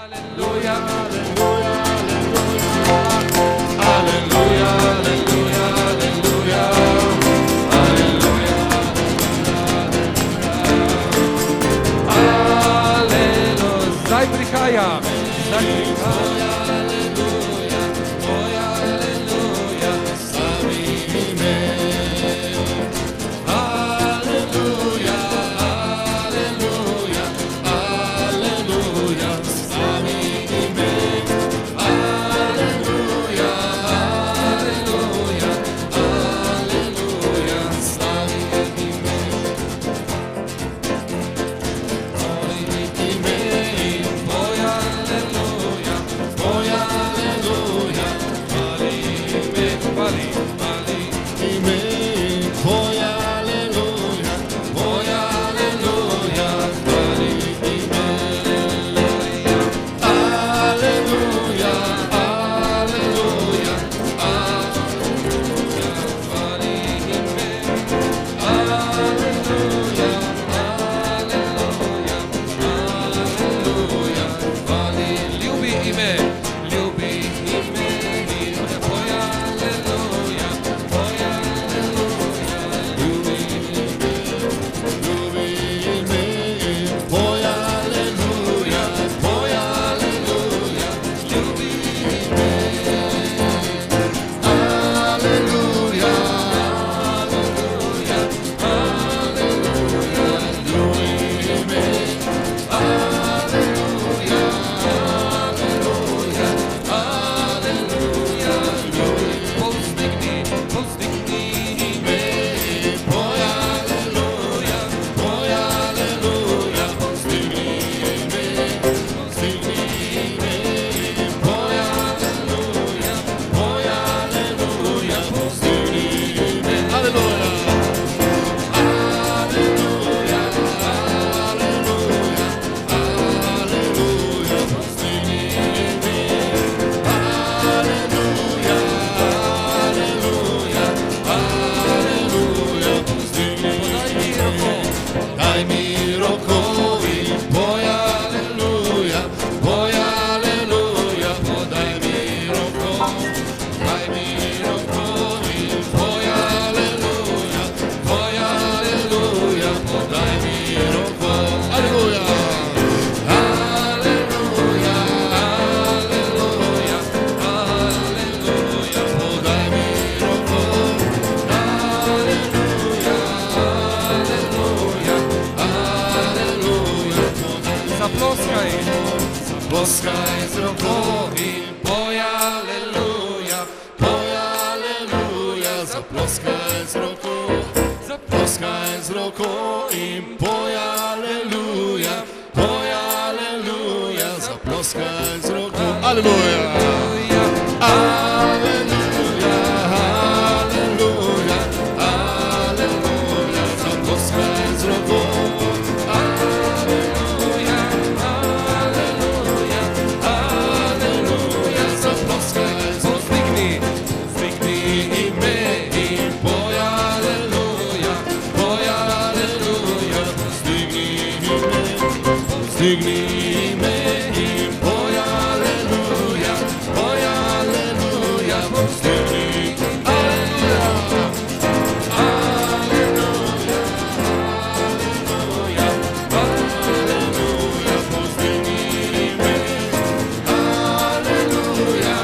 Alleluia, alleluia, alleluia, alleluia, alleluia, alleluia, alleluia, Zaj prihaja, Zaj prihaja, alleluia, Tvoja alleluia, slavi me. Alleluia, alleluia, alleluia, slavi me. Alleluia, alleluia, alleluia, slavi me. Zaploskaj z rokovi, poj alleluja, zaploskaj z roko in poj alleluja, zaploskaj z roko, alleluja, alleluja, alleluja, alleluja, zaploskaj z roko. Digni me in poj alleluja, postigni, alleluja, alleluja, alleluja, alleluja, postigni me, alleluja,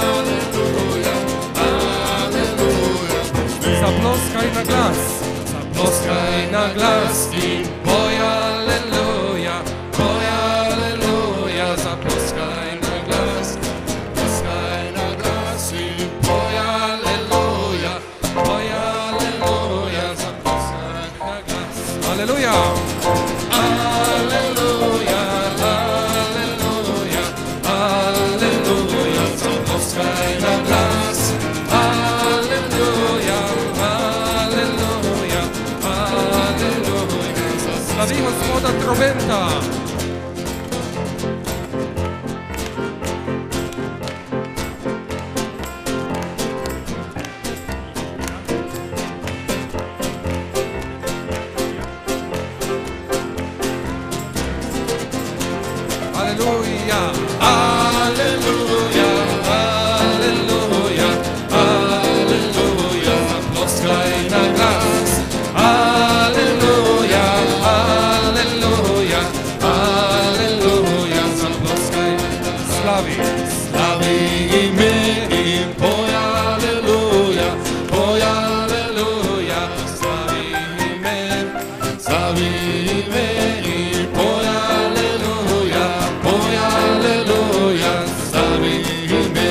alleluja, alleluja, zaploskaj na glas, zaploskaj na glas in poj alleluja, zaploskaj na glas in poj alleluja, zaploskaj na glas, alleluja, alleluja, alleluja, alleluja, zaploskaj na glas, alleluja, alleluja, alleluja, Alleluia, Alleluia, Alleluia, Alleluia, zaploskaj na glas. Alleluia, Alleluia, Alleluia, zaploskaj. Slavi, slavi ime in poj Alleluia, poj Alleluia, slavi ime in poj Alleluia, poj Alleluia, slavi ime.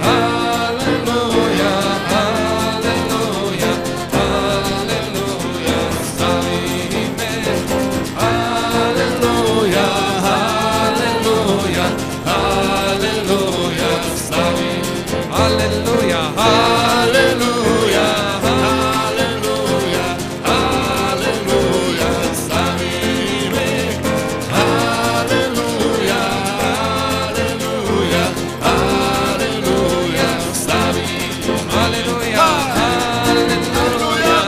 Alleluia, Alleluia, Alleluia, slavi ime. Alleluia, Alleluia, Alleluia, slavi. Alleluia, Alleluia, Alleluia, Alleluia, slavi ime. Alleluia, Alleluia, Alleluia, slavi. Alleluia, Alleluia,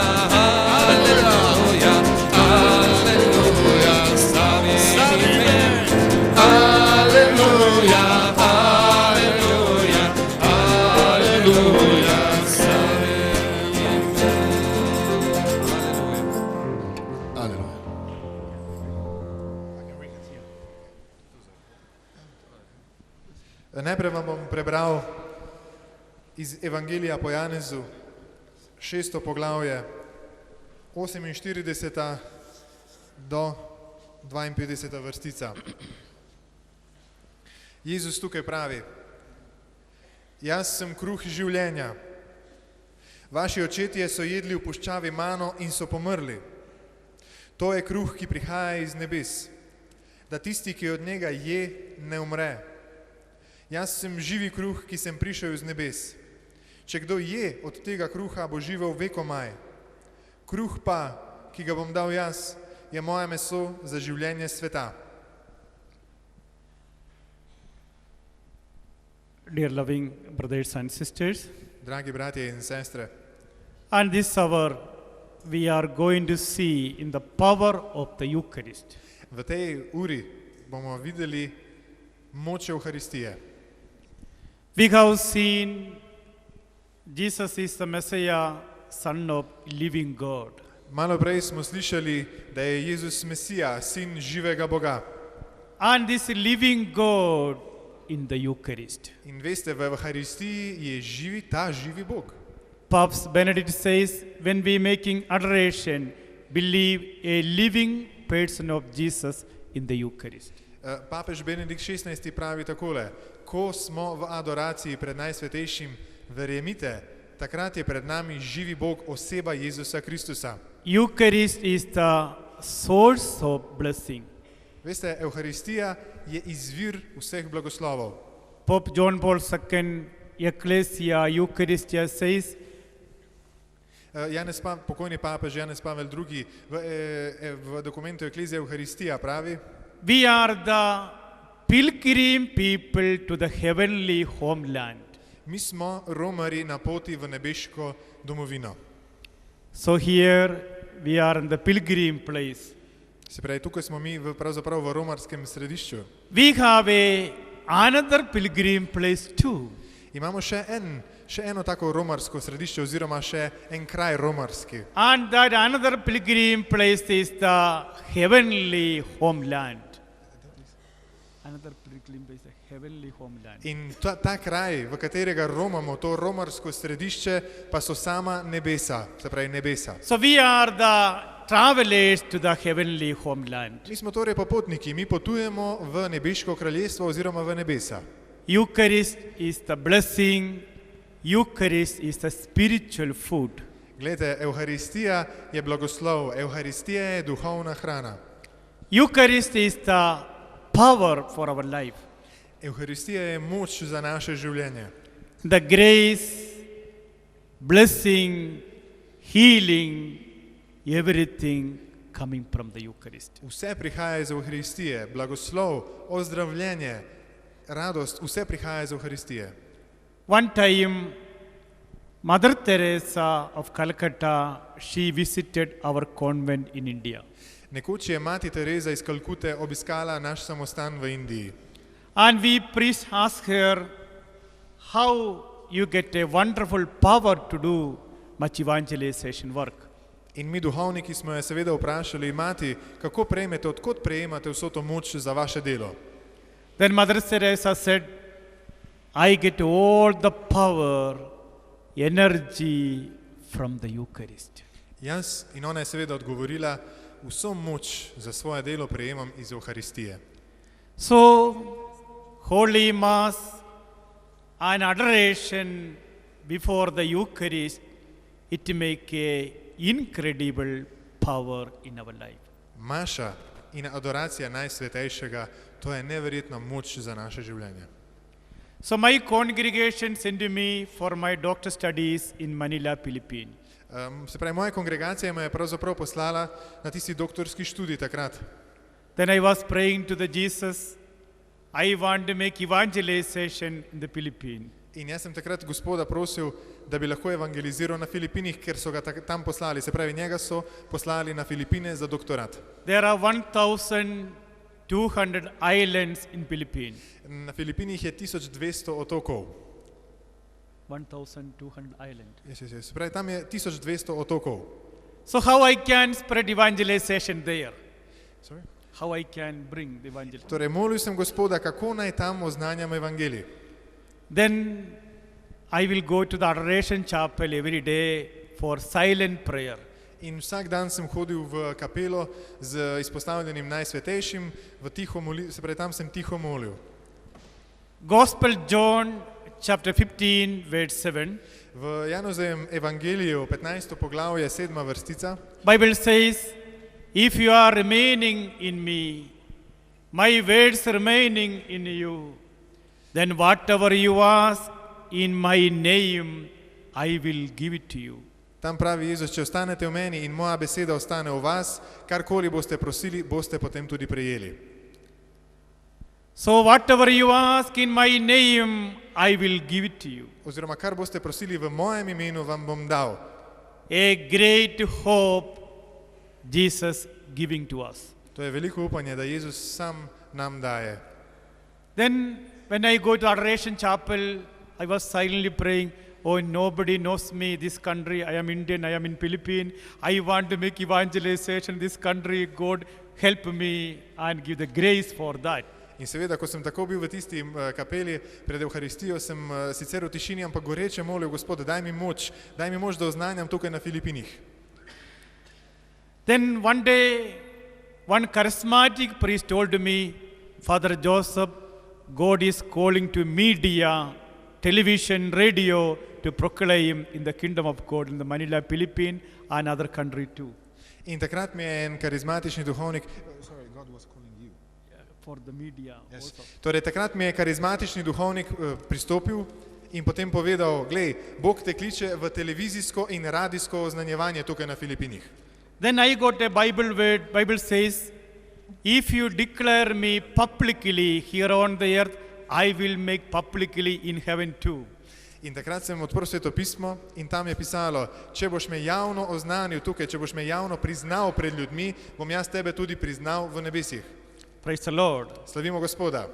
Alleluia, Alleluia, slavi ime. Alleluia, Alleluia, Alleluia, slavi ime. Alleluia. Najprej vam bom prebral iz Evangelija po Janezu, 6. poglavje, 48. do 52. vrstica. Jezus tukaj pravi: Jaz sem kruh življenja. Vaši očetje so jedli v puščavi mano in so pomrli. To je kruh, ki prihaja iz nebes, da tisti, ki od njega je, ne umre. Jaz sem živi kruh, ki sem prišel iz nebes. Če kdo je od tega kruha, bo živel vekomaj. Kruh pa, ki ga bom dal jaz, je moje meso za življenje sveta. Dear loving brothers and sisters, Dragi bratje in sestre, and this hour we are going to see in the power of the Eucharist. v tej uri bomo videli moč Evharistije. We have seen Jesus is the Messiah, Son of living God. Malo prej smo slišali, da je Jezus Mesija, sin živega Boga. And this living God in the Eucharist. In veste, v Evharistiji je ta živi Bog. Pope Benedict says, when we making adoration, believe a living person of Jesus in the Eucharist. Papež Benedikt XVI pravi takole: ko smo v adoraciji pred Najsvetejšim, verjemite, takrat je pred nami živi Bog, oseba Jezusa Kristusa. Eucharist is the source of blessing. Veste, Evharistija je izvir vseh blagoslovov. Pope John Paul II, Ecclesia Eucharistia says, Pokojni papež Janez Pavel II v dokumentu Ecclesia Euharistija pravi: we are the pilgrim people to the heavenly homeland. mi smo romarji na poti v nebeško domovino. So here we are in the pilgrim place. Se pravi, tukaj smo mi pravzaprav v romarskem središču. We have another pilgrim place too. Imamo še eno tako romarsko središče oziroma še en kraj romarski. And that another pilgrim place is the heavenly homeland. Another pilgrim place, the heavenly homeland. In ta kraj, v katerega romamo, to romarsko središče, pa so sama nebesa, se pravi nebesa. So we are the travelers to the heavenly homeland. Mi smo torej popotniki, mi potujemo v nebeško kraljestvo oziroma v nebesa. Eucharist is the blessing. Eucharist is the spiritual food. Glejte, Evharistija je blagoslov, Evharistija je duhovna hrana. Eucharist is the power for our life. Evharistija je moč za naše življenje. The grace, blessing, healing, everything coming from the Eucharist. Vse prihaja iz Evharistije, blagoslov, ozdravljenje, radost, vse prihaja iz Evharistije. One time, Mother Teresa of Calcutta, she visited our convent in India. Nekoč je mati Tereza iz Kalkute obiskala naš samostan v Indiji. And we priest asked her, how you get a wonderful power to do much evangelization work. In mi duhovniki smo jo seveda vprašali, mati, kako prejmete, odkot prejemate vso to moč za vaše delo? Then Mother Teresa said, I get all the power, energy from the Eucharist. Jaz in ona je seveda odgovorila, vso moč za svoje delo prejemam iz Evharistije. So, Holy Mass and adoration before the Eucharist, it make a incredible power in our life. Maša in adoracija Najsvetejšega, to je neverjetna moč za naše življenje. So my congregation sent me for my doctor studies in Manila, Philippines. Se pravi, moja kongregacija me je pravzaprav poslala na tisti doktorski študij takrat. Then I was praying to the Jesus, I want to make evangelization in the Philippines. In jaz sem takrat Gospoda prosil, da bi lahko evangeliziral na Filipinih, ker so ga tam poslali. Se pravi, njega so poslali na Filipine za doktorat. There are 1,200 islands in Philippines. Na Filipinih je 1200 otokov. 1,200 islands. Yes. Se pravi, tam je 1200 otokov. So how I can spread evangelization there? Sorry? How I can bring the evangelism? Torej, molil sem Gospoda, kako naj tam oznanjam evangelij. Then I will go to the adoration chapel every day for silent prayer. In vsak dan sem hodil v kapelo z izpostavljenim Najsvetejšim, v tiho se pravi, tam sem tiho molil. Gospel John chapter 15 verse 7. V Janozevem evangeliju 15. poglavje 7. vrstica. Bible says, if you are remaining in me, my words remaining in you, then whatever you ask in my name, I will give it to you. Tam pravi Jezus, če ostanete v meni in moja beseda ostane v vas, karkoli boste prosili, boste potem tudi prejeli. So whatever you ask in my name, I will give it to you. Oziroma, kar boste prosili v mojem imenu, vam bom dal. A great hope Jesus giving to us. To je veliko upanje, da Jezus sam nam daje. Then when I go to adoration chapel, I was silently praying, oh, nobody knows me, this country, I am Indian, I am in Philippines, I want to make evangelization in this country, God help me and give the grace for that. In seveda, ko sem tako bil v tisti kapeli pred Evharistijo, sem sicer v tišini, ampak goreče molil, Gospod, daj mi moč, da oznanjam tukaj na Filipinih. Then one day, one charismatic priest told me, Father Joseph, God is calling to media, television, radio to proclaim in the kingdom of God in the Manila, Philippines and other country too. In takrat mi je en karizmatični duhovnik, For the media yes. also. Torej, takrat mi je karizmatični duhovnik pristopil in potem povedal, glej, Bog te kliče v televizijsko in radijsko oznanjevanje tukaj na Filipinih. Then I got a Bible word, Bible says, if you declare me publicly here on the earth, I will make publicly in heaven too. In takrat sem odprl Sveto pismo in tam je pisalo, če boš me javno oznanil tukaj, če boš me javno priznal pred ljudmi, bom jaz tebe tudi priznal v nebesih. Praise the Lord. Slavimo Gospoda.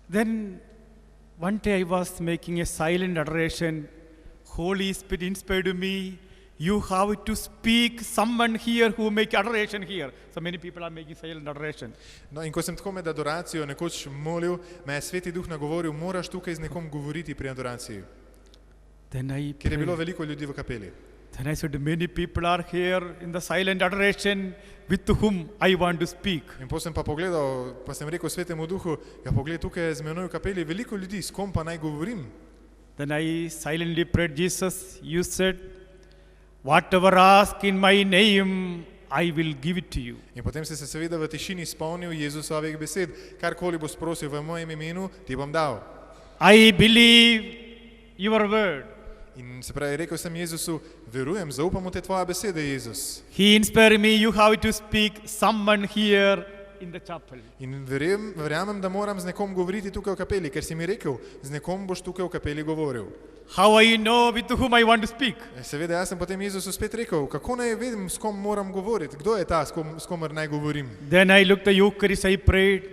Then one day I was making a silent adoration. Holy Spirit inspired me. You have to speak someone here who make adoration here. So many people are making silent adoration. No, in ko sem tako med adoracijo nekoč molil, me je Sveti Duh nagovoril, moraš tukaj z nekom govoriti pri adoraciji. Then I Ker je bilo prayed. veliko ljudi v kapeli. Then I said, many people are here in the silent adoration with whom I want to speak. In potem sem pa pogledal, pa sem rekel Svetemu Duhu, ja pogled, tukaj je z menoj v kapeli veliko ljudi, s kom pa naj govorim? Then I silently prayed, Jesus, you said, whatever ask in my name, I will give it to you. In potem sem se seveda v tišini spomnil Jezusovih besed, karkoli boš prosil v mojem imenu, ti bom dal. I believe your word. In se pravi, rekel sem Jezusu, verujem, zaupam v te tvoje besede, Jezus. He inspired me, you have to speak someone here in the chapel. In verjamem, da moram z nekom govoriti tukaj v kapeli, ker si mi rekel, z nekom boš tukaj v kapeli govoril. How I know with whom I want to speak? Seveda, jaz sem potem Jezusu spet rekel, kako naj vem, s kom moram govoriti, kdo je ta, s komer naj govorim. Then I looked at the Eucharist, I prayed.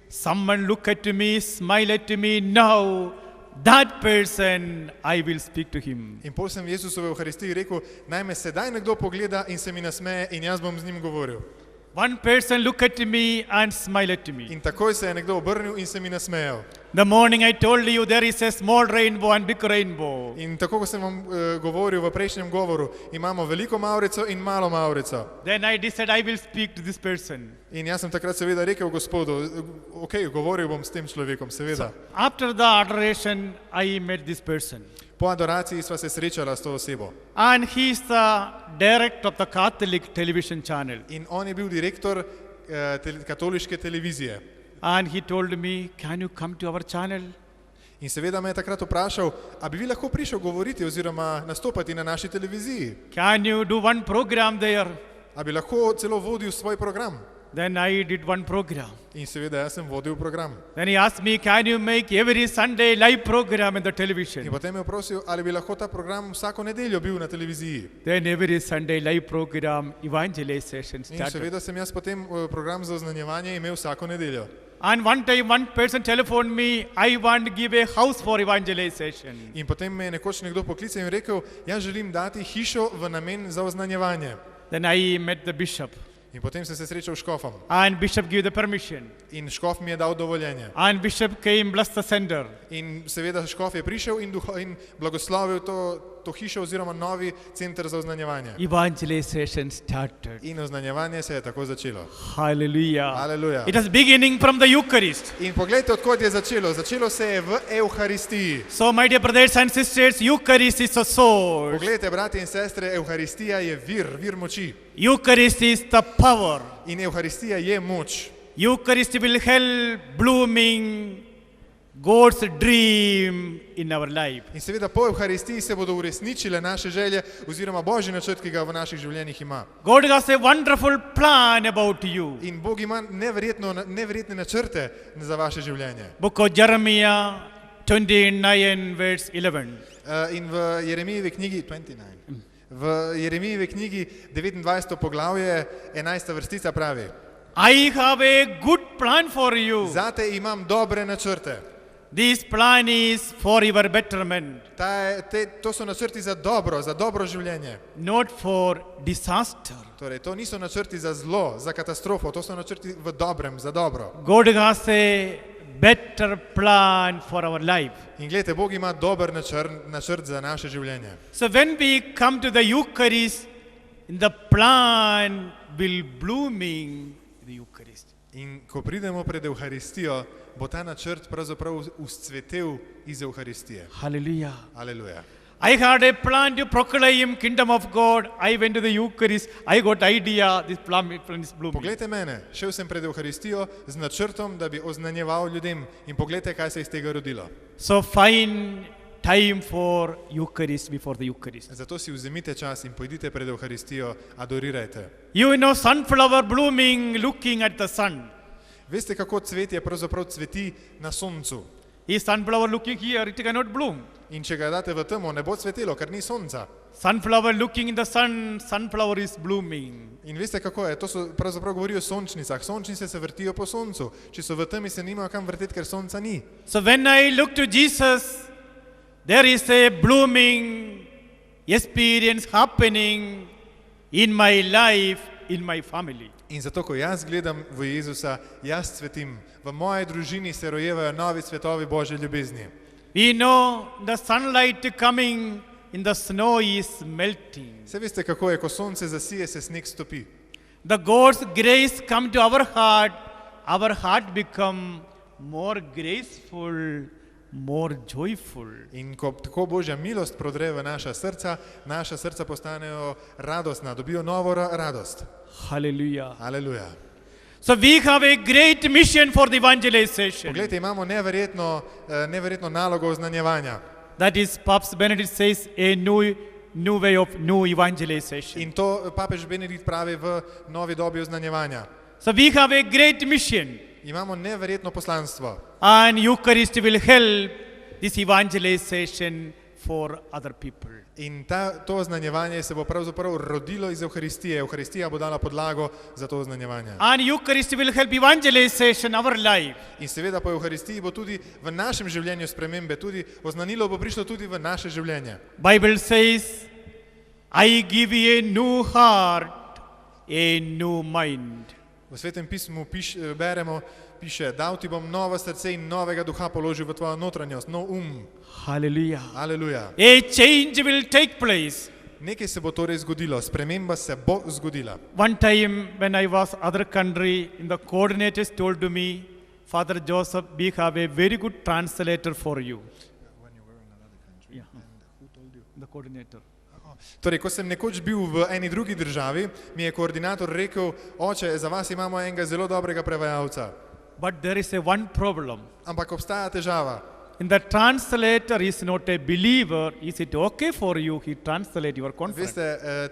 Someone look at me, smile at me. Now, that person, I will speak to him. In pol sem Jezusu v Evharistiji rekel, naj me sedaj nekdo pogleda in se mi nasmeje in jaz bom z njim govoril. One person look at me and smile at me. In takoj se je nekdo obrnil in se mi nasmejal. The morning I told you there is a small rainbow and big rainbow. In tako, kot sem vam govoril v prejšnjem govoru, imamo veliko mavrico in malo mavrico. Then I decided I will speak to this person. In jaz sem takrat seveda rekel Gospodu, ok, govoril bom s tem človekom, seveda. After the adoration, I met this person. Po adoraciji sva se srečala s to osebo. And he is the director of the Catholic television channel. In on je bil direktor katoliške televizije. And he told me, can you come to our channel? In seveda me je takrat vprašal, a bi vi lahko prišel govoriti oziroma nastopati na naši televiziji? Can you do one program there? A bi lahko celo vodil svoj program? Then I did one program. In seveda jaz sem vodil program. Then he asked me, can you make every Sunday live program in the In television? potem me je prosil, ali bi lahko ta program vsako nedeljo bil na televiziji. Then every Sunday live program evangelization In started. seveda sem jaz potem program za oznanjevanje imel vsako nedeljo. And one time one person telephoned me, I want to give a house for evangelization. In potem me je nekoč nekdo poklical in rekel, jaz želim dati hišo v namen za oznanjevanje. Then I met the bishop. In potem sem se srečal s škofom. And bishop gave the permission. In škof mi je dal dovoljenje. And bishop came, blessed the sender. In seveda škof je prišel in blagoslovil to hišo oziroma novi center za oznanjevanje. Evangelization started. In oznanjevanje se je tako začelo. Hallelujah. Hallelujah. It was beginning from the Eucharist. In poglejte, odkot je začelo. Začelo se je v Evharistiji. So my dear brothers and sisters, Eucharist is a source. Poglejte, brati in sestre, Evharistija je vir moči. Eucharist is the power. In Evharistija je moč. Eucharist will help blooming God's dream in our life. In seveda po Evharistiji se bodo uresničile naše želje oziroma Božji načrt, ki ga v naših življenjih ima. God has a wonderful plan about you. In Bog ima neverjetne načrte za vaše življenje. Book of Jeremiah 29 verse 11. In v Jeremijevi knjigi 29. V Jeremijevi knjigi 29. poglavje 11. vrstica pravi: I have a good plan for you. Zate imam dobre načrte. This plan is for your betterment, To so načrti za dobro življenje. not for disaster. Torej, to niso načrti za zlo, za katastrofo, to so načrti v dobrem, za dobro. God has a better plan for our life. In gledajte, Bog ima dober načrt za naše življenje. So when we come to the Eucharist, the plan will blooming in the Eucharist. In ko pridemo pred Evharistijo, bo ta načrt pravzaprav vzcvetel iz Evharistije. Hallelujah. Aleluja. I had a plan to proclaim kingdom of God. I went to the Eucharist. I got idea this plan is blooming. Poglejte mene, šel sem pred Evharistijo z načrtom, da bi oznanjeval ljudem. In poglejte, kaj se je iz tega rodilo. So find time for Eucharist before the Eucharist. Zato si vzemite čas in pojdite pred Evharistijo, adorirajte. You know sunflower blooming looking at the sun. Veste, kako cvetje pravzaprav cveti na soncu. Is sunflower looking here, it cannot bloom. In če ga date v temo, ne bo cvetelo, ker ni sonca. Sunflower looking in the sun, sunflower is blooming. In veste, kako je? To so pravzaprav govorijo o sončnicah. Sončnice se vrtijo po soncu. Če so v temi, se nimajo kam vrteti, ker sonca ni. So when I look to Jesus, there is a blooming experience happening in my life, in my family. In zato, ko jaz gledam v Jezusa, jaz cvetim. V moji družini se rojevajo novi cvetovi Božje ljubezni. We know the sunlight coming in the snow is melting. Se veste, kako je, ko sonce zasije, se sneg stopi. The God's grace come to our heart become more graceful, more joyful. In ko tako Božja milost prodre v naša srca postanejo radostna, dobijo novo radost. Hallelujah. Aleluja. So we have a great mission for the evangelization. Poglejte, imamo neverjetno nalogo oznanjevanja. That is, Pope Benedict says, a new way of new evangelization. In to papež Benedikt pravi v novi dobi oznanjevanja. So we have a great mission. Imamo neverjetno poslanstvo. And Eucharist will help this evangelization for other people. In to oznanjevanje se bo pravzaprav rodilo iz Evharistije. Evharistija bo dala podlago za to oznanjevanje. And Eucharist will help evangelization our life. In seveda po Evharistiji bo tudi v našem življenju spremembe, tudi oznanilo bo prišlo tudi v naše življenje. Bible says, I give you a new heart, a new mind. V Svetem pismu beremo, piše, dal ti bom novo srce in novega duha položil v tvojo notranjost, nov Hallelujah. Aleluja. A change will take place. Nekaj se bo torej zgodilo, sprememba se bo zgodila. One time when I was other country, in the coordinators told to me, Father Joseph, we have a very good translator for you. Yeah. The coordinator. Torej, ko sem nekoč bil v eni drugi državi, mi je koordinator rekel, oče, za vas imamo enega zelo dobrega prevajalca. But there is a one problem. Ampak obstaja težava. And the translator is not a believer. Is it okay for you? He translate your conference. Veste,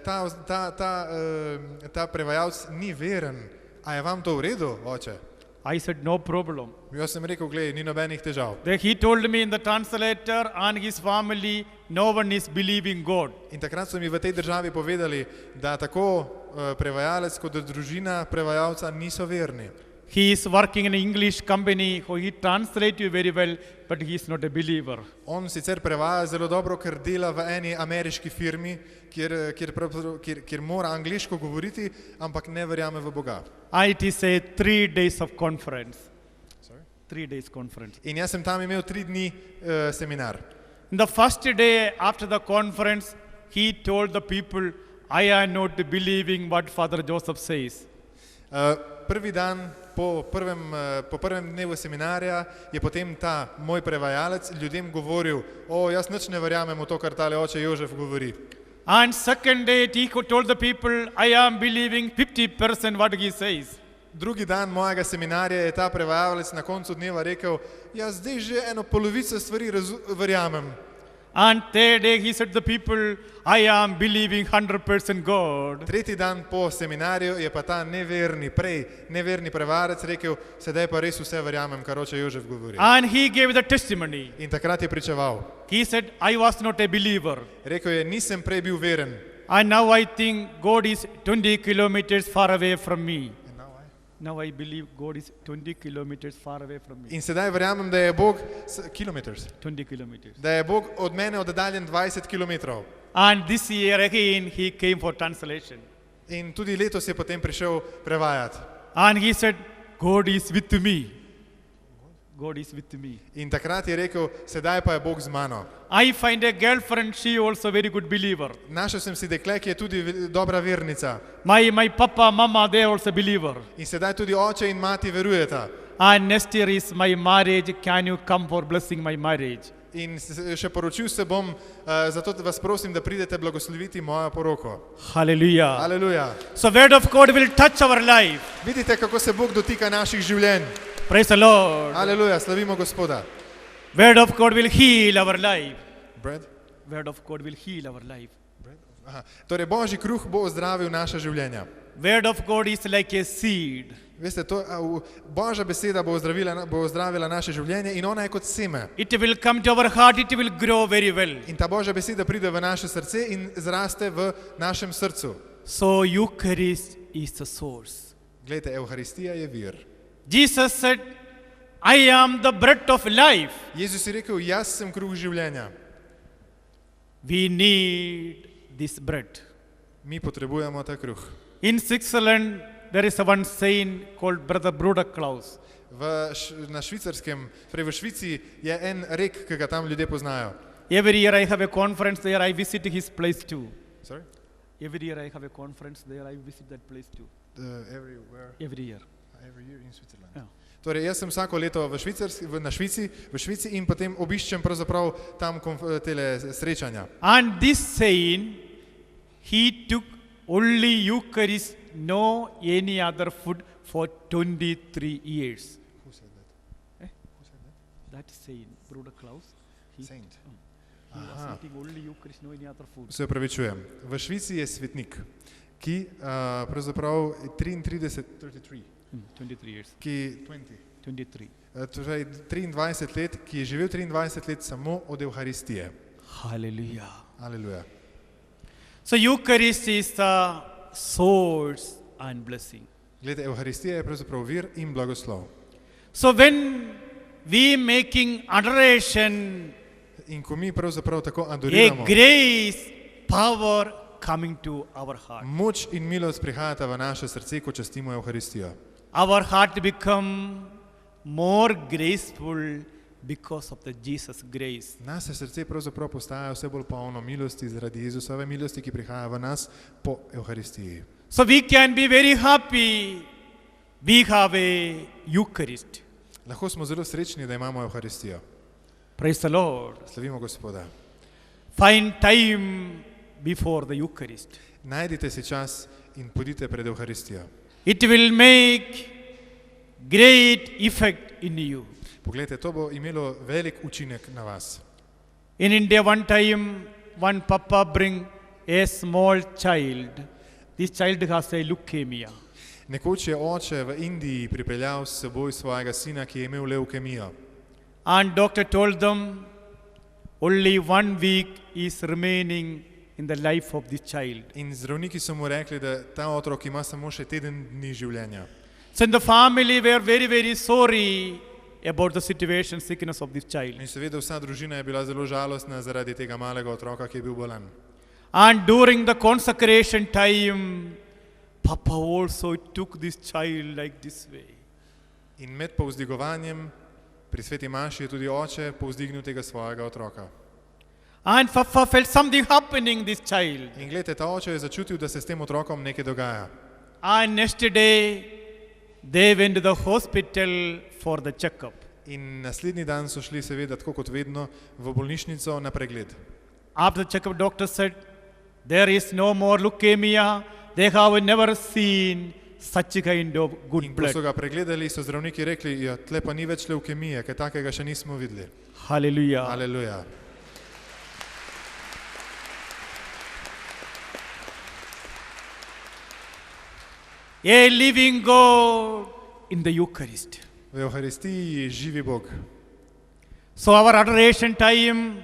ta prevajalec ni veren. A je vam to v redu, oče? I said, no problem. Jaz sem rekel, glej, ni nobenih težav. Then he told me in the translator and his family, no one is believing God. In takrat so mi v tej državi povedali, da tako prevajalec kot družina prevajalca niso verni. He is working in an English company, he translates you very well, but he is not a believer. On sicer prevaja zelo dobro, ker dela v eni ameriški firmi, kjer mora angliško govoriti, ampak ne verjame v Boga. It is a 3 days of conference. Sorry? 3 days conference. In jaz sem tam imel 3 dni seminar. In the first day after the conference, he told the people, I am not believing what Father Joseph says. Prvi dan po prvem dnevu seminarja je potem ta moj prevajalec ljudem govoril, jaz nič ne verjamem v to, kar tale oče Jožef govori. And second day he told the people, I am believing 50% what he says. Drugi dan mojega seminarja je ta prevajalec na koncu dneva rekel, jaz zdaj že eno polovico stvari verjamem. And third day he said to the people, I am believing 100% God. Tretji dan po seminarju je pa ta neverni prevajalec rekel, sedaj pa res vse verjamem, kar oče Jožef govori. And he gave the testimony. In takrat je pričeval. He said, I was not a believer. Rekel je, nisem prej bil veren. And now I think God is 20 kilometers far away from me. Now I believe God is 20 kilometers far away from me. In sedaj verjamem, da je Bog 20 kilometers. Da je Bog od mene oddaljen 20 kilometrov. And this year again he came for translation. In tudi letos je potem prišel prevajati. And he said, God is with me. God is with me. In takrat je rekel, sedaj pa je Bog z mano. I find a girlfriend, she also very good believer. Našel sem si dekle, ki je tudi dobra vernica. My papa, mama, they are also believer. In sedaj tudi oče in mati verujeta. And next year is my marriage. Can you come for blessing my marriage? In še poročil se bom, zato vas prosim, da pridete blagosloviti mojo poroko. Hallelujah. Aleluja. So word of God will touch our life. Vidite, kako se Bog dotika naših življenj. Praise the Lord. Aleluja, slavimo Gospoda. Word of God will heal our life. Bread? Word of God will heal our life. Aha. Torej, Božji kruh bo ozdravil naša življenja. Word of God is like a seed. Veste, Božja beseda bo ozdravila naše življenje in ona je kot seme. It will come to our heart, it will grow very well. In ta Božja beseda pride v naše srce in zraste v našem srcu. So Eucharist is the source. Glejte, Evharistija je vir. Jesus said, I am the bread of life. Jezus je rekel, jaz sem kruh življenja. We need this bread. Mi potrebujemo ta kruh. In Switzerland, there is one saint called Brother Bruder Klaus. Na švicarskem, v Švici je en rek, ki ga tam ljudje poznajo. Every year I have a conference there, I visit his place too. Sorry? Every year I have a conference there, I visit that place too. Everywhere. Every year. Every year in Switzerland. Yeah. Torej, jaz sem vsako leto v Švici in potem obiščem pravzaprav tam tele srečanja. And this saint, he took only Eucharist, no any other food for 23 years. Who said that? Who said that? That saint, Bruder Klaus. Saint. He was eating only Eucharist, no any other food. Se opravičujem. V Švici je svetnik, ki pravzaprav 33 years. Ki 23. Torej 23 let, ki je živel 23 let samo od Evharistije. Hallelujah. Aleluja. So Eucharist is the source and blessing. Glede, Evharistija je pravzaprav vir in blagoslov. So when we making adoration, In ko mi pravzaprav tako a adoriramo, grace, power coming to our heart. moč in milost prihajata v naše srce, ko častimo Evharistijo. Our heart become more graceful because of the Jesus grace. Naše srce pravzaprav postaja vse bolj polno milosti zaradi Jezusove milosti, ki prihaja v nas po Evharistiji. So we can be very happy we have a Eucharist. Lahko smo zelo srečni, da imamo Evharistijo. Praise the Lord. Slavimo Gospoda. Find time before the Eucharist. Najdite si čas in pojdite pred Evharistijo. It will make great effect in you. Poglejte, to bo imelo velik učinek na vas. In India one time, one papa bring a small child. This child has a leukemia. Nekoč je oče v Indiji pripeljal s seboj svojega sina, ki je imel levkemijo. And doctor told them only 1 week is remaining in the life of this child. In zdravniki so mu rekli, da ta otrok ima samo še teden dni življenja. So the family were very, very sorry about the situation, sickness of this child. In seveda vsa družina je bila zelo žalostna zaradi tega malega otroka, ki je bil bolan. And during the consecration time, Papa also took this child like this way. In med povzdigovanjem pri sveti maši je tudi oče povzdignil tega svojega otroka. And Papa felt something happening this child. In gledajte, ta oče je začutil, da se s tem otrokom nekaj dogaja. And next day, they went to the hospital for the checkup. In naslednji dan so šli seveda, tako kot vedno, v bolnišnico na pregled. After the checkup, doctor said, there is no more leukemia. They have never seen such a kind of good In ko so blood. ga pregledali, so zdravniki rekli, ja, tle pa ni več levkemije, kaj takega še nismo videli. Hallelujah. Aleluja. A living God in the Eucharist. V Evharistiji živi Bog. So our adoration time,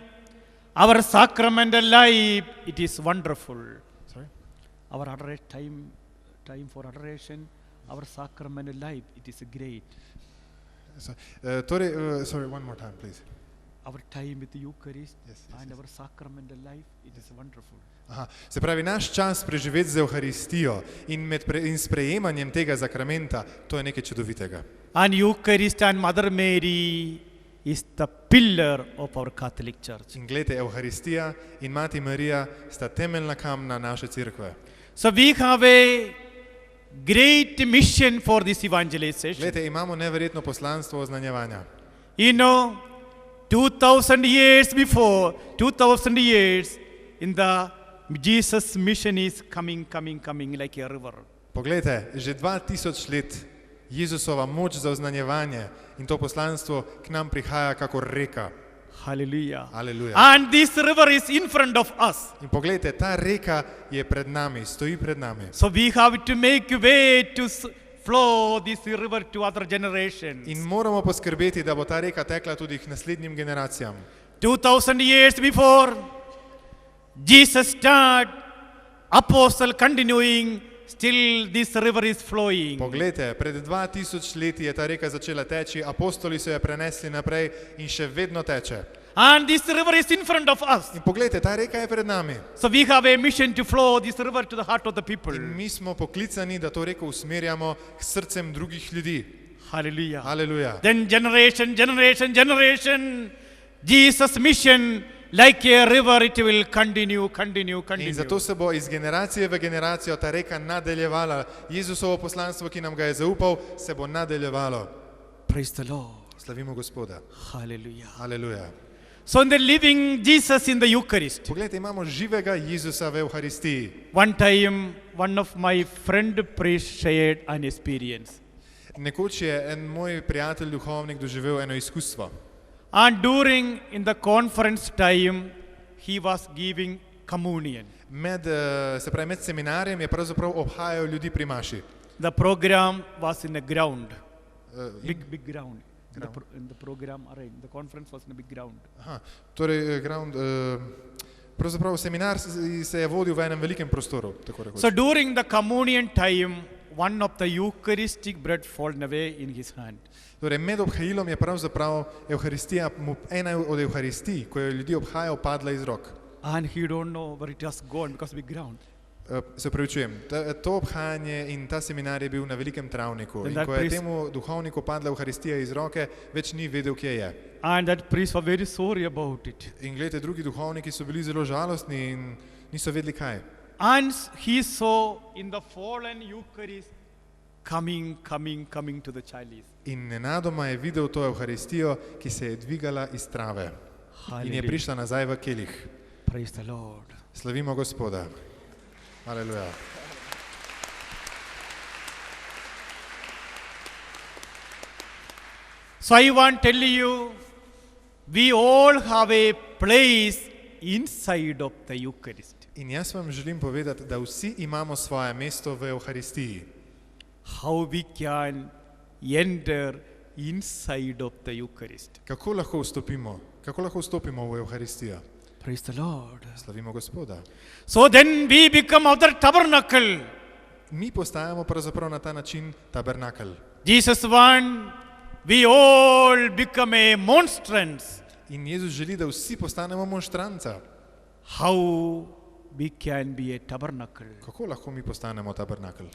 our sacramental life, it is wonderful. Sorry? Our time for adoration, our sacramental life, it is great. Sorry, one more time, please. Our time with the Eucharist Yes, and our sacramental life, it is wonderful. Aha. Se pravi, naš čas preživeti z Evharistijo in sprejemanjem tega zakramenta, to je nekaj čudovitega. And Eucharist and Mother Mary is the pillar of our Catholic Church. In gledajte, Evharistija in Mati Marija sta temeljna kamna naše cerkve. So we have a great mission for this evangelization. Gledajte, imamo neverjetno poslanstvo oznanjevanja. You know, 2000 years before, 2000 years in the Jesus mission is coming like a river. Poglejte, že 2000 let Jezusova moč za oznanjevanje in to poslanstvo k nam prihaja kakor reka. Hallelujah. Aleluja. And this river is in front of us. In poglejte, ta reka je pred nami, stoji pred nami. So we have to make way to flow this river to other generations. In moramo poskrbeti, da bo ta reka tekla tudi k naslednjim generacijam. 2000 years before, Jesus started, apostle continuing, still this river is flowing. Poglejte, pred 2000 leti je ta reka začela teči, apostoli so jo prenesli naprej in še vedno teče. And this river is in front of us. In poglejte, ta reka je pred nami. So we have a mission to flow this river to the heart of the people. In mi smo poklicani, da to reko usmerjamo k srcem drugih ljudi. Hallelujah. Aleluja. Then generation, Jesus' mission, like a river, it will continue. In zato se bo iz generacije v generacijo ta reka nadaljevala. Jezusovo poslanstvo, ki nam ga je zaupal, se bo nadaljevalo. Praise the Lord. Slavimo Gospoda. Hallelujah. Aleluja. So in the living Jesus in the Eucharist, Poglejte, imamo živega Jezusa v Evharistiji. one time, one of my friend priest shared an experience. Nekoč je en moj prijatelj duhovnik doživel eno izkustvo. And during in the conference time, he was giving communion. Med seminarjem je pravzaprav obhajal ljudi pri maši. The program was in a ground, big ground. in the program arranged. The conference was in a big ground. Aha, torej, pravzaprav seminar se je vodil v enem velikem prostoru, tako rekoč. So during the communion time, one of the Eucharistic bread fallen away in his hand. Torej, med obhajilom je pravzaprav Evharistija, ena od Evharistij, ko jo ljudi obhajal, padla iz rok. And he don't know where it has gone because big ground. Se upravičujem, to obhajanje in ta seminar je bil na velikem travniku. In ko je temu duhovniku padla Evharistija iz roke, več ni vedel, kje je. And that priest was very sorry about it. In gledajte, drugi duhovniki so bili zelo žalostni in niso vedeli, kaj. And he saw in the fallen Eucharist coming to the chalice. In nenadoma je videl to Evharistijo, ki se je dvigala iz trave. In je prišla nazaj v kelih. Praise the Lord. Slavimo Gospoda. Haleluja. So I want to tell you, we all have a place inside of the Eucharist. In jaz vam želim povedati, da vsi imamo svoje mesto v Evharistiji. How we can enter inside of the Eucharist. Kako lahko vstopimo v Evharistijo? Praise the Lord. Slavimo Gospoda. So then we become other tabernacle. Mi postajamo pravzaprav na ta način tabernakel. Jesus want we all become a monstrance. In Jezus želi, da vsi postanemo monštranca. How we can be a tabernacle. Kako lahko mi postanemo tabernakel?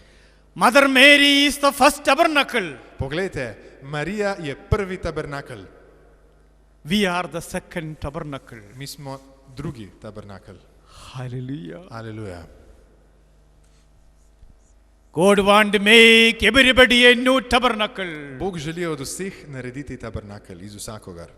Mother Mary is the first tabernacle. Poglejte, Marija je prvi tabernakel. We are the second tabernacle. Mi smo drugi tabernakel. Hallelujah. Aleluja. God want to make everybody a new tabernacle. Bog želi od vseh narediti tabernakel, iz vsakogar.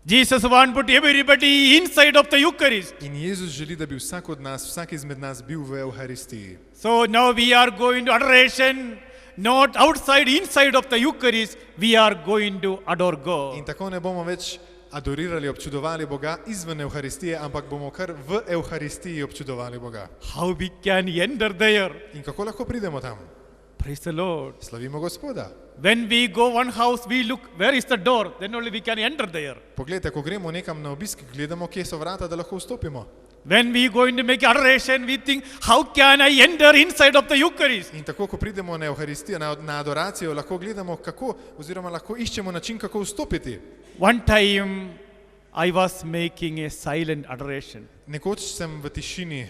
Jesus want to put everybody inside of the Eucharist. In Jezus želi, da bi vsak izmed nas bil v Evharistiji. So now we are going to adoration, not outside, inside of the Eucharist, we are going to adore God. In tako ne bomo več adorirali, občudovali Boga izven Evharistije, ampak bomo kar v Evharistiji občudovali Boga. How we can enter there? In kako lahko pridemo tam? Praise the Lord. Slavimo Gospoda. When we go one house, we look, where is the door? Then only we can enter there. Poglejte, ko gremo nekam na obisk, gledamo, kje so vrata, da lahko vstopimo. When we go to make adoration, we think, how can I enter inside of the Eucharist? In tako, ko pridemo na Evharistijo, na adoracijo, lahko gledamo, kako, oziroma lahko iščemo način, kako vstopiti. One time, I was making a silent adoration. Nekoč sem v tišini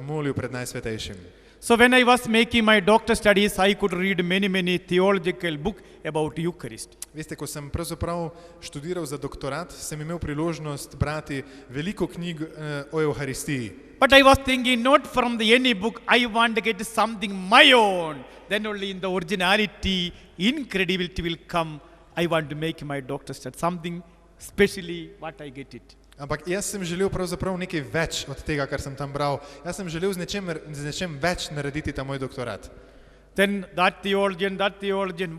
molil pred Najsvetejšim. So when I was making my doctor studies, I could read many theological books about Eucharist. Veste, ko sem pravzaprav študiral za doktorat, sem imel priložnost brati veliko knjig o Evharistiji. But I was thinking, not from any book, I want to get something my own. Then only in the originality, incredibility will come. I want to make my doctor study something specially what I get it. Ampak jaz sem želel pravzaprav nekaj več od tega, kar sem tam bral. Jaz sem želel z nečem več narediti ta moj doktorat. Then that theologian,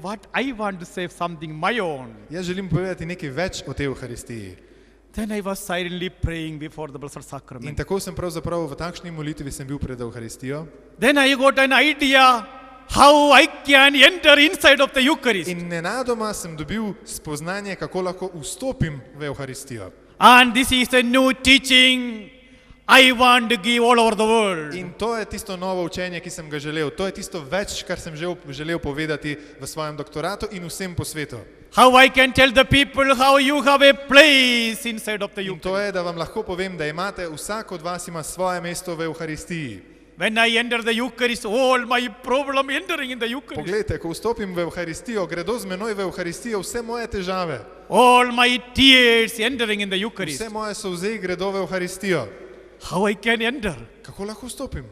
what I want to say something my own. Jaz želim povedati nekaj več o tej Evharistiji. Then I was silently praying before the Blessed In Sacrament. tako sem pravzaprav v takšni molitvi sem bil pred Evharistijo. Then I got an idea how I can enter inside of the Eucharist. In nenadoma sem dobil spoznanje, kako lahko vstopim v Evharistijo. And this is a new teaching I want to give all over the world. In to je tisto novo učenje, ki sem ga želel. To je tisto več, kar sem želel povedati v svojem doktoratu in vsem po svetu. How I can tell the people how you have a place inside of the In to Eucharist. je, da vam lahko povem, da imate, vsak od vas ima svoje mesto v Evharistiji. When I enter the Eucharist, all my problem entering in the Eucharist. Poglejte, ko vstopim v Evharistijo, gredo z menoj v Evharistijo vse moje težave. All my tears entering in the Eucharist. Vse moje solze gredo v Evharistijo. How I can enter? Kako lahko vstopim?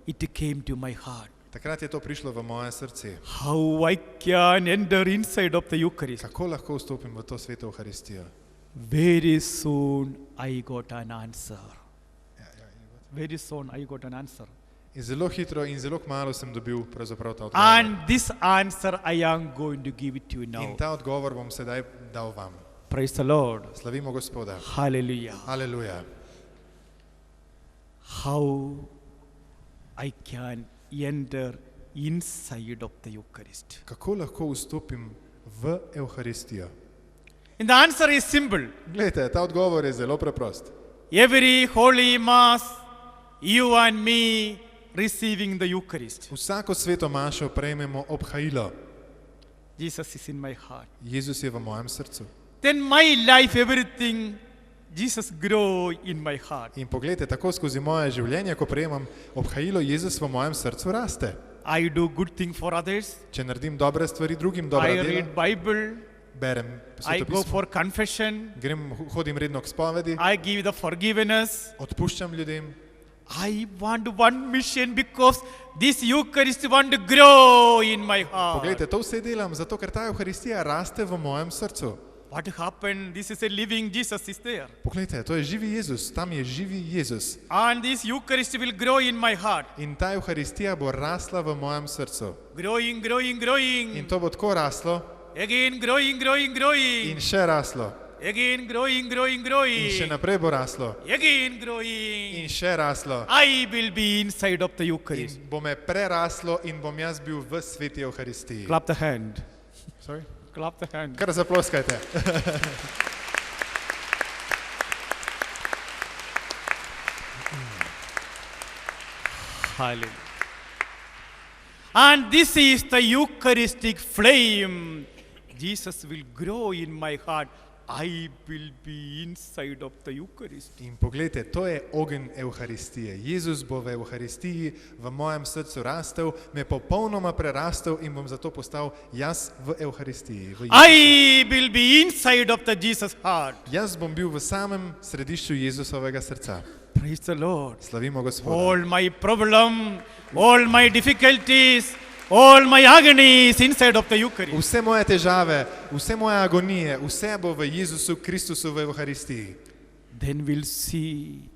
It came to my heart. Takrat je to prišlo v moje srce. How I can enter inside of the Eucharist. Kako lahko vstopim v to sveto Evharistijo? Very soon I got an answer. Very soon I got an answer. In zelo hitro in zelo kmalu sem dobil pravzaprav ta odgovor. And this answer I am going to give it to you In now. ta odgovor bom sedaj dal vam. Praise the Lord. Slavimo Gospoda. Hallelujah. Aleluja. How I can enter inside of the Eucharist. Kako lahko vstopim v Evharistijo? And the answer is simple. Glejte, ta odgovor je zelo preprost. Every Holy Mass, you and me receiving the Eucharist. Vsako sveto mašo prejmemo ob hajilo. Jesus is in my heart. Jezus je v mojem srcu. Then my life, everything, Jesus grow in my heart. In poglejte, tako skozi moje življenje, ko prejemam obhajilo, Jezus v mojem srcu raste. I do good thing for others. Če naredim dobre stvari drugim, dobra I dela, read Bible. berem I go svetopismo, for confession. hodim redno k spovedi, I give the forgiveness. odpuščam ljudem. I want one mission because this Eucharist want to grow in my heart. Poglejte, to vse delam zato, ker ta Evharistija raste v mojem srcu. What happened? This is a living Jesus is there. Poglejte, to je živi Jezus, tam je živi Jezus. And this Eucharist will grow in my heart. In ta Evharistija bo rasla v mojem srcu. Growing, growing, growing. In to bo tako raslo Again growing, growing, growing. in še raslo. Again growing, growing, In še growing. naprej bo raslo. Again growing. In še raslo. I will be inside of the Eucharist. In bo me preraslo in bom jaz bil v sveti Evharistiji. Clap the hand. Sorry? Clap the hand. Kar zaploskajte. Hallelujah. And this is the Eucharistic flame. Jesus will grow in my heart. I will be inside of the Eucharist. In poglejte, to je ogenj Evharistije. Jezus bo v Evharistiji v mojem srcu rastel, me popolnoma prerastel in bom zato postal jaz v Evharistiji. V Jezusu. I will be inside of the Jesus heart. Jaz bom bil v samem središču Jezusovega srca. Praise the Lord. Slavimo Gospoda. All my problem, all my difficulties, all my agonies inside of the Eucharist. Vse moje težave, vse moje agonije, vse bo v Jezusu Kristusu v Evharistiji. Then we'll see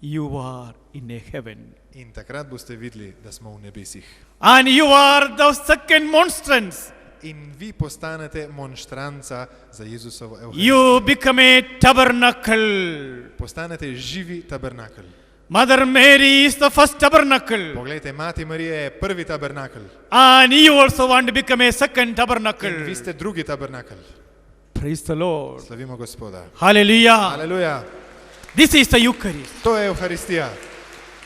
you are in a heaven. In takrat boste videli, da smo v nebesih. And you are the second monstrance. In vi postanete monštranca za Jezusovo Evharistijo. You become a tabernacle. Postanete živi tabernakel. Mother Mary is the first tabernacle. Poglejte, Mati Marija je prvi tabernakel. And you also want to become a second In vi tabernacle. ste drugi tabernakel. Praise the Lord. Slavimo Gospoda. Hallelujah. Aleluja. This is the Eucharist. To je Evharistija.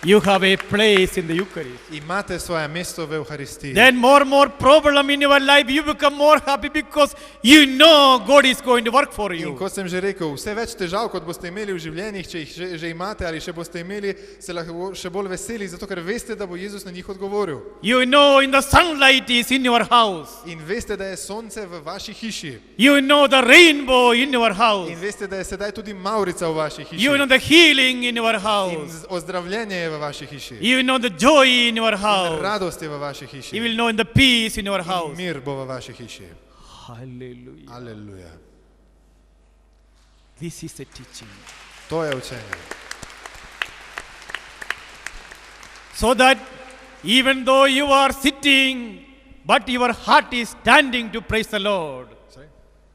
You have a place in the Eucharist. Imate svoje mesto v Evharistiji. Then more problem in your life, you become more happy because you know God is going to work for In you. kot sem že rekel, vse več težav, kot boste imeli v življenjih, če jih že imate ali še boste imeli, se lahko še bolj veseli, zato ker veste, da bo Jezus na njih odgovoril. You know in the sunlight is in your house. In veste, da je sonce v vaši hiši. You know the rainbow in your house. In veste, da je sedaj tudi Maurica v vaši hiši. You know the healing in your In house. ozdravljenje je v vaši hiši. You know the joy in your house. Radost je v vaši hiši. You will know in the peace in your In house. mir bo v vaši hiši. Hallelujah. Aleluja. This is a teaching. To je učenje. So that even though you are sitting, but your heart is standing to praise the Lord. Sorry?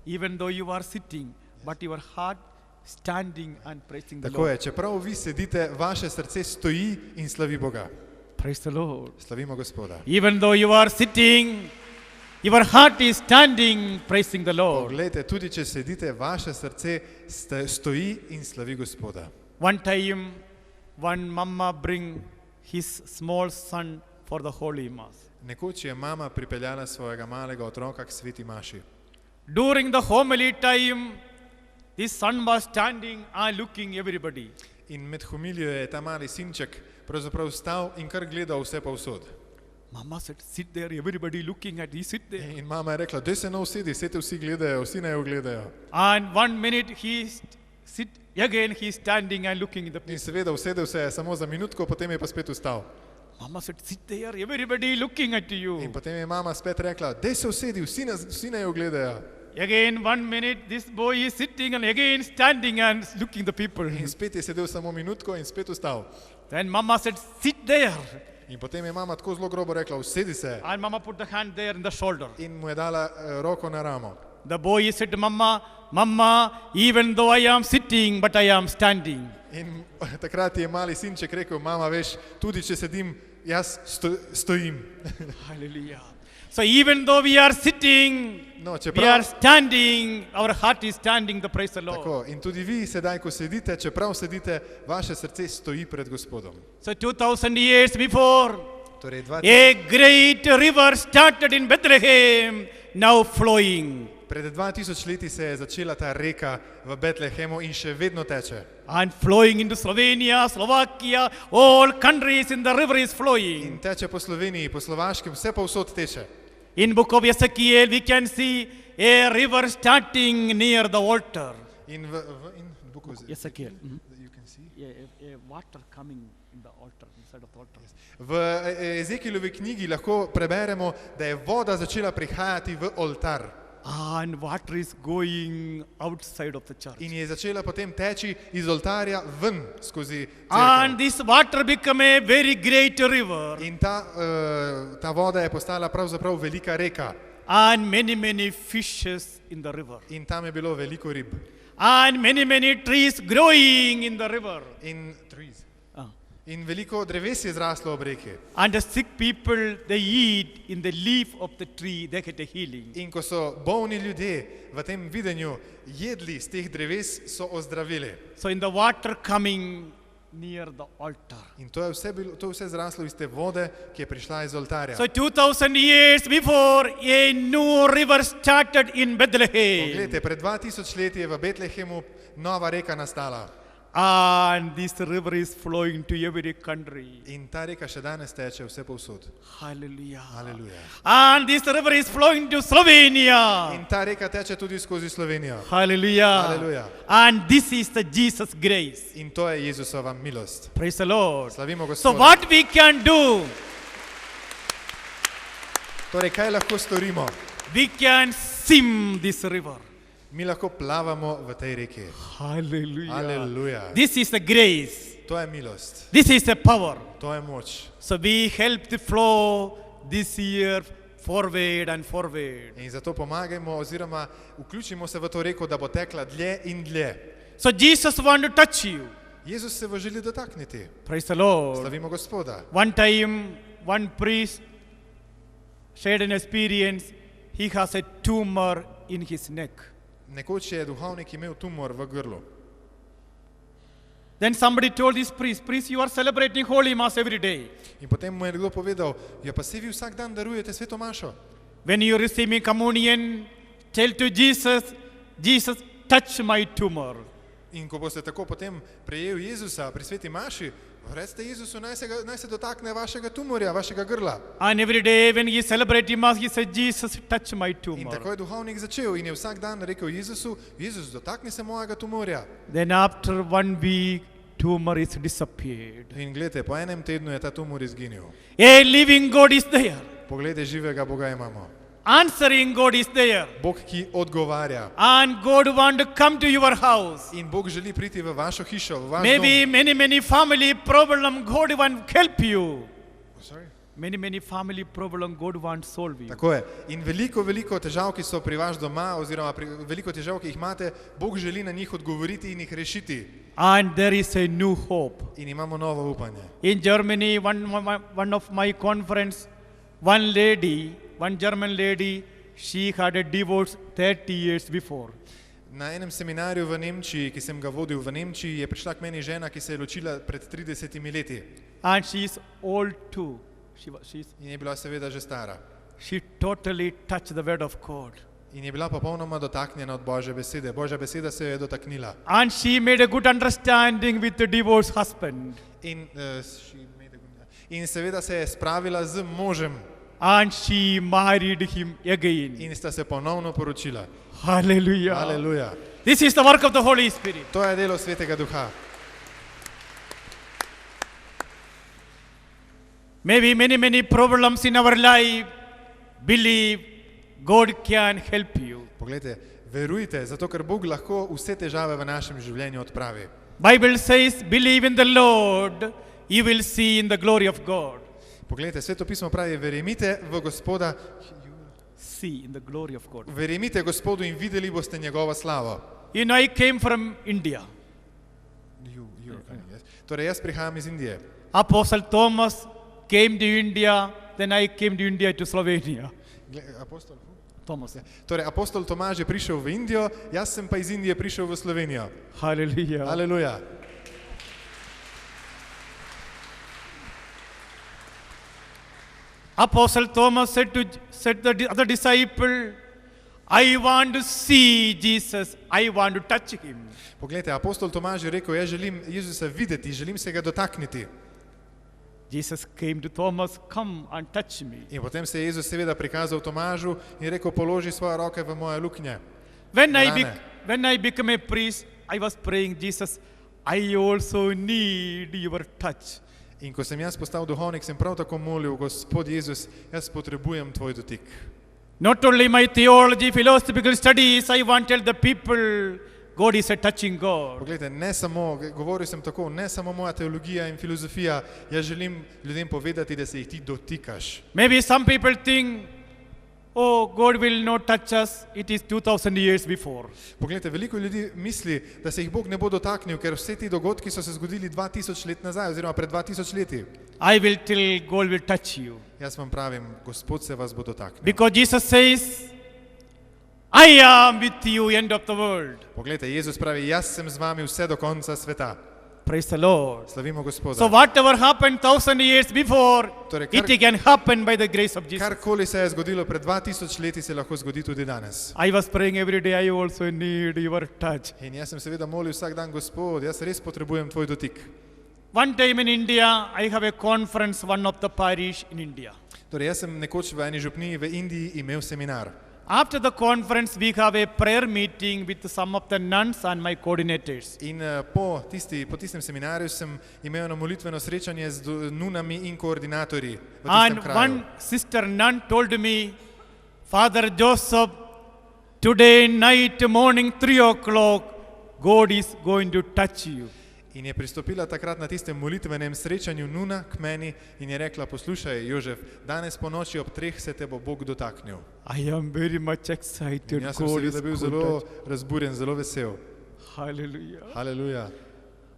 Even though you are sitting, but your heart standing and praising the Tako Lord. je, čeprav vi sedite, vaše srce stoji in slavi Boga. Praise the Lord. Slavimo Gospoda. Even though you are sitting, your heart is standing praising the Lord. Poglejte, tudi če sedite, vaše srce stoji in slavi Gospoda. One time, one mama bring his small son for the Holy Mass. Nekoč je mama pripeljala svojega malega otroka k sveti maši. During the homily time, this son was standing and looking everybody. In med homilijo je ta mali sinček pravzaprav stal in kar gledal vse povsod. Mama said, sit there, everybody looking at you, sit there. In mama je rekla, daj se no usedi, saj te vsi gledajo, vsi naj jo gledajo. And 1 minute he sit again, he standing and looking in the In place. seveda usedel se je samo za minutko, potem je pa spet vstal. Mama said, sit there, everybody looking at you. In potem je mama spet rekla, daj se usedi, vsi naj jo gledajo. Again 1 minute, this boy is sitting and again standing and looking the people. In spet je sedel samo minutko in spet vstal. Then mama said, sit there. In potem je mama tako zelo grobo rekla, usedi se. And mama put the hand there in the shoulder. In mu je dala roko na ramo. The boy said, Mama, Mama, even though I am sitting, but I am standing. In takrat je mali sinček rekel, mama, veš, tudi če sedim, jaz stojim. Hallelujah. So even though we are sitting, No, we čeprav, are standing, our heart is standing, the praise the Lord. tako, in tudi vi sedaj, ko sedite, čeprav sedite, vaše srce stoji pred Gospodom. So 2000 years before, Torej, 2000 a great river started in Bethlehem, now flowing. Pred 2000 leti se je začela ta reka v Betlehemu in še vedno teče. And flowing into Slovenia, Slovakia, all countries in the river is flowing. In teče po Sloveniji, po Slovaškem, vse povsod teče. In book of Ezekiel, we can see a river starting near the altar. In in book of Ezekiel. you can see. A water coming in the altar, inside of the altar. V Ezekielovi knjigi lahko preberemo, da je voda začela prihajati v oltar And water is going outside of the church. in je začela potem teči iz oltarja ven skozi And cerkev. this water become a very great river. In ta voda je postala pravzaprav velika reka And many fishes in the river. in tam je bilo veliko rib. And many trees growing in the river. In veliko dreves je zraslo ob reki. And the sick people, they eat in the leaf of the tree, they get a healing. In ko so bolni ljudje v tem videnju jedli z teh dreves, so ozdravili. So in the water coming near the altar. In to je vse zraslo iz te vode, ki je prišla iz oltarja. So 2000 years before, a new river started in Bethlehem. Poglejte, pred 2000 leti je v Betlehemu nova reka nastala. And this river is flowing to every country. In ta reka še danes teče vse povsod. Hallelujah. Haleluja. And this river is flowing to Slovenia. In ta reka teče tudi skozi Slovenijo. Hallelujah. Hallelujah. And this is the Jesus grace. In to je Jezusova milost. Praise the Lord. Slavimo So Gospoda. what we can do? Torej, kaj lahko storimo? We can swim this river. Mi lahko plavamo v tej reki. Hallelujah. Aleluja. This is the grace. To je milost. This is the power. To je moč. So we help the flow this year forward and forward. In zato pomagajmo oziroma vključimo se v to reko, da bo tekla dlje in dlje. So Jesus want to touch you. Jezus se vas želi dotakniti. Praise the Lord. Slavimo Gospoda. One time, one priest shared an experience. He has a tumor in his neck. Nekoč je duhovnik imel tumor v grlu. Then somebody told this priest, you are celebrating Holy Mass every day. In potem mu je nekdo povedal, ja pa se vi vsak dan darujete sveto mašo. When you receive communion, tell to Jesus, Jesus, touch my tumor. In ko boste tako potem prejel Jezusa pri sveti maši, recite Jezusu, naj se dotakne vašega tumorja, vašega grla. And every day when he celebrated Mass, he said, Jesus, touch my In tumor. tako je duhovnik začel in je vsak dan rekel Jezusu, Jezus, dotakni se mojega tumorja. Then after 1 week, tumor is disappeared. In gledajte, po enem tednu je ta tumor izginil. A living God is there. Poglejte, živega Boga imamo. Answering God is there. Bog, ki odgovarja. And God want to come to your house. In Bog želi priti v vašo hišo, v vaš Maybe dom. many family problem, God want to help you. Sorry? Many family problem, God want to solve you. Tako je. In veliko težav, ki so pri vas doma, oziroma veliko težav, ki jih imate, Bog želi na njih odgovoriti in jih rešiti. And there is a new hope. In imamo novo upanje. In Germany, one of my conference, one German lady, she had a divorce 30 years before. Na enem seminarju v Nemčiji, ki sem ga vodil v Nemčiji, je prišla k meni žena, ki se je ločila pred 30 leti. And she is old too. In je bila seveda že stara. She totally touched the word of God. In je bila popolnoma dotaknjena od Božje besede. Božja beseda se jo je dotaknila. And she made a good understanding with the divorced husband. In seveda se je spravila z možem. And she married him again. In sta se ponovno poročila. Hallelujah. Aleluja. This is the work of the Holy Spirit. To je delo Svetega Duha. Maybe many problems in our life. Believe God can help you. Poglejte, verujte, zato ker Bog lahko vse težave v našem življenju odpravi. Bible says, believe in the Lord, you will see in the glory of God. Poglejte, Sveto pismo pravi, verjemite v Gospoda, See in the glory of God. verjemite Gospodu in videli boste njegovo slavo. You know, I came from India. Torej, jaz prihajam iz Indije. Apostle Thomas came to India, then I came to India to Slovenia. Apostol. Thomas. Torej, apostol Tomaž je prišel v Indijo, jaz sem pa iz Indije prišel v Slovenijo. Hallelujah. Aleluja. Apostle Thomas said the other disciple, I want to see Jesus, I want to touch him. Poglejte, apostol Tomaž je rekel, jaz želim Jezusa videti, želim se ga dotakniti. Jesus came to Thomas, come and touch me. In potem se je Jezus seveda prikazal Tomažu in rekel, položi svoje roke v moje luknje. When I became a priest, I was praying, Jesus, I also need your touch. In ko sem jaz postal duhovnik, sem prav tako molil, Gospod Jezus, jaz potrebujem tvoj dotik. Not only my theology, philosophical studies, I want to tell the people, God is a touching God. Poglejte, ne samo, govoril sem tako, ne samo moja teologija in filozofija, jaz želim ljudem povedati, da se jih ti dotikaš. Maybe some people think, oh, God will not touch us, it is 2000 years before. Poglejte, veliko ljudi misli, da se jih Bog ne bo dotaknil, ker vse ti dogodki so se zgodili 2000 let nazaj, oziroma pred 2000 leti. I will tell God will touch you. Jaz vam pravim, Gospod se vas bo dotaknil. Because Jesus says, I am with you end of the world. Poglejte, Jezus pravi, jaz sem z vami vse do konca sveta. Praise the Lord. Slavimo Gospoda. So whatever happened 1000 years before, Torej, it can happen by the grace of Jesus. Karkoli se je zgodilo pred 2000 leti, se lahko zgodi tudi danes. I was praying every day, I also need your touch. In jaz sem seveda molil vsak dan, Gospod, jaz res potrebujem tvoj dotik. One time in India, I have a conference, one of the parish in India. Torej, jaz sem nekoč v eni župniji v Indiji imel seminar. After the conference, we have a prayer meeting with some of the nuns and my coordinators. In po tistem seminarju sem imel eno molitveno srečanje z nunami in koordinatorji v tistem And kraju. one sister nun told me, Father Joseph, today night, morning, 3 o'clock, God is going to touch you. In je pristopila takrat na tistem molitvenem srečanju nuna k meni in je rekla, poslušaj Jožef, danes po noči ob 3 se te bo Bog dotaknil. I am very much excited. In jaz sem God is seveda bil going to zelo touch. razburjen, zelo vesel. Hallelujah. Haleluja.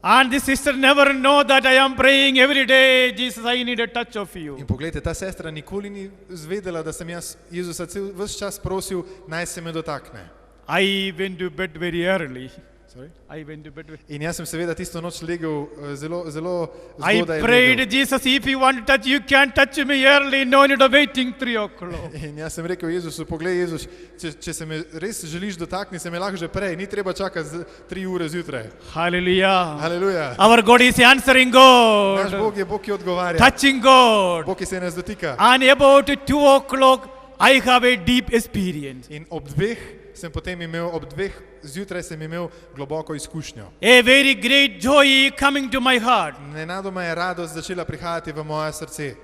And this sister never know that I am praying every day, Jesus, I need a touch of you. In poglejte, ta sestra nikoli ni zvedela, da sem jaz Jezusa ves čas prosil, naj se me dotakne. I went to bed very early. Sorry? I went to bed very In jaz sem seveda tisto noč legel zelo I zgodaj prayed, legel. Jesus, if you want to touch, you can touch me early, no need of waiting 3 o'clock. In jaz sem rekel Jezusu, poglej Jezus, če se me res želiš dotakniti, se me lahko že prej, ni treba čakati 3 ure zjutraj. Hallelujah. Haleluja. Our God is answering Naš God, Bog je Bog, ki odgovarja. touching God. Bog, ki se nas dotika. And about 2 o'clock, I have a deep experience. In ob 2 sem potem imel, ob 2 zjutraj sem imel globoko izkušnjo. A very great joy coming to my heart. Nenadoma je radost začela prihajati v moje srce.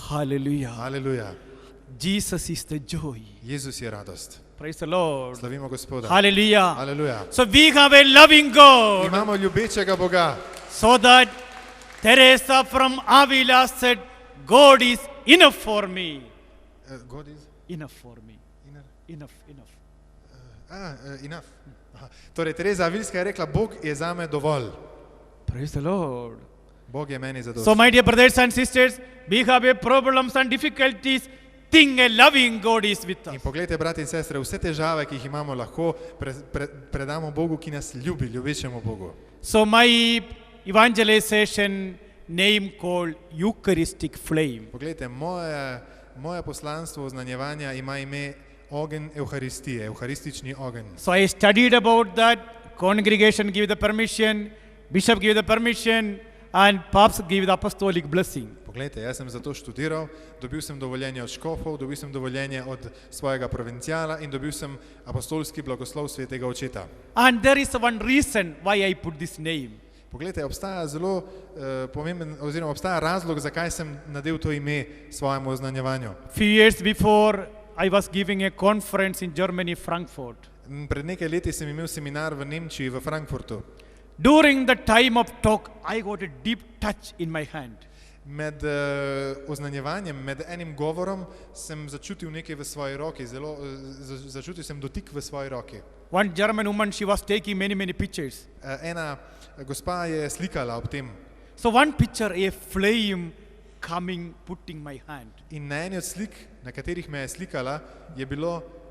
Hallelujah. Haleluja. Jesus is the joy. Jezus je radost. Praise the Lord. Slavimo Gospoda. Hallelujah. Haleluja. So we have a loving God. Imamo ljubečega Boga. So that Teresa from Avila said, God is enough for me. God is Enough for me. inner. Enough, enough. Enough. Aha. Torej, Tereza Avilska je rekla, Bog je zame dovolj. Praise the Lord. Bog je meni So zadovolj. my dear brothers and sisters, we have a problems and difficulties. Think a loving God is with In us. poglejte, brati in sestre, vse težave, ki jih imamo, lahko predamo Bogu, ki nas ljubi, ljubečemu Bogu. So my evangelization name called Eucharistic Flame. Poglejte, moje poslanstvo oznanjevanja ima ime ogenj Evharistije, evharistični ogenj. So I studied about that. Congregation gave the permission, bishop gave the permission, and popes gave the apostolic blessing. Poglejte, jaz sem za to študiral, dobil sem dovoljenje od škofov, dobil sem dovoljenje od svojega provincijala in dobil sem apostolski blagoslov svetega očeta. And there is one reason why I put this name. Poglejte, obstaja zelo pomemben, oziroma obstaja razlog, zakaj sem nadel to ime svojemu oznanjevanju. Few years before, I was giving a conference in Germany, Frankfurt. Pred nekaj leti sem imel seminar v Nemčiji, v Frankfurtu. During the time of talk, I got a deep touch in my hand. Med oznanjevanjem, med enim govorom sem začutil nekaj v svoji roki, začutil sem dotik v svoji roki. One German woman, she was taking many pictures. Ena gospa je slikala ob tem. So one picture, a flame coming, putting my hand. In na eni od slik, na katerih me je slikala, je bil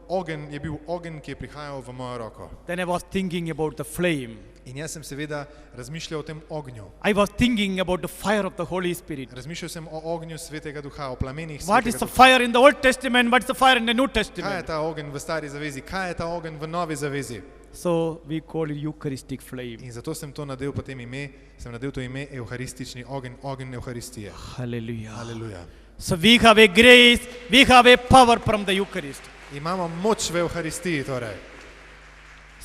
ogenj, ki je prihajal v mojo roko. Then I was thinking about the flame. In jaz sem seveda razmišljal o tem ognju. I was thinking about the fire of the Holy Spirit. Razmišljal sem o ognju Svetega Duha, o plamenih What is Svetega the Duha. fire in the Old Testament? What is the fire in the New Kaj je Testament? ta ogenj v Stari zavezi? Kaj je ta ogenj v Novi zavezi? So we call it Eucharistic flame. In zato sem to nadel potem ime, sem nadel to ime evharistični ogenj, ogenj Evharistije. Hallelujah. Aleluja. So we have a grace, we have a power from the Eucharist. Imamo moč v Evharistiji torej.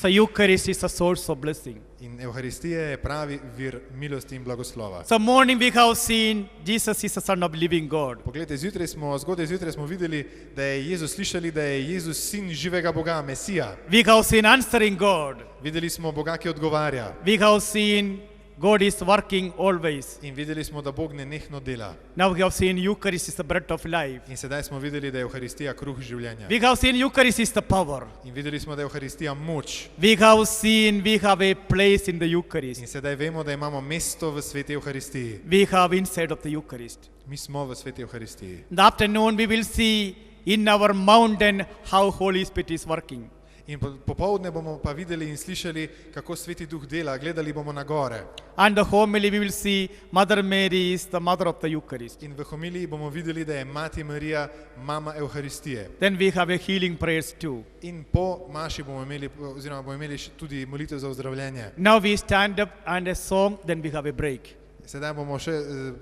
So Eucharist is a source of blessing. In Evharistija je pravi vir milosti in blagoslova. So morning we have seen Jesus is the Son of living God. Poglejte, zgodaj zjutraj smo videli, da je Jezus slišali, da je Jezus sin živega Boga, Mesija. We have seen answering God. Videli smo Boga, ki odgovarja. We have seen God is working always. In videli smo, da Bog nenehno dela. Now we have seen Eucharist is the bread of life. In sedaj smo videli, da je Evharistija kruh življenja. We have seen Eucharist is the power. In videli smo, da je Evharistija moč. We have seen we have a place in the Eucharist. In sedaj vemo, da imamo mesto v sveti Evharistiji. We have inside of the Eucharist. Mi smo v sveti Evharistiji. In the afternoon we will see in our mountain how Holy Spirit is working. In popovdne bomo pa videli in slišali, kako Sveti Duh dela, gledali bomo na gore. And the homily we will see Mother Mary is the mother of the Eucharist. In v homiliji bomo videli, da je Mati Marija mama Evharistije. Then we have a healing prayers too. In po maši bomo imeli, oziroma bomo imeli tudi molitev za ozdravljenje. Now we stand up and a song, then we have a break. Sedaj bomo še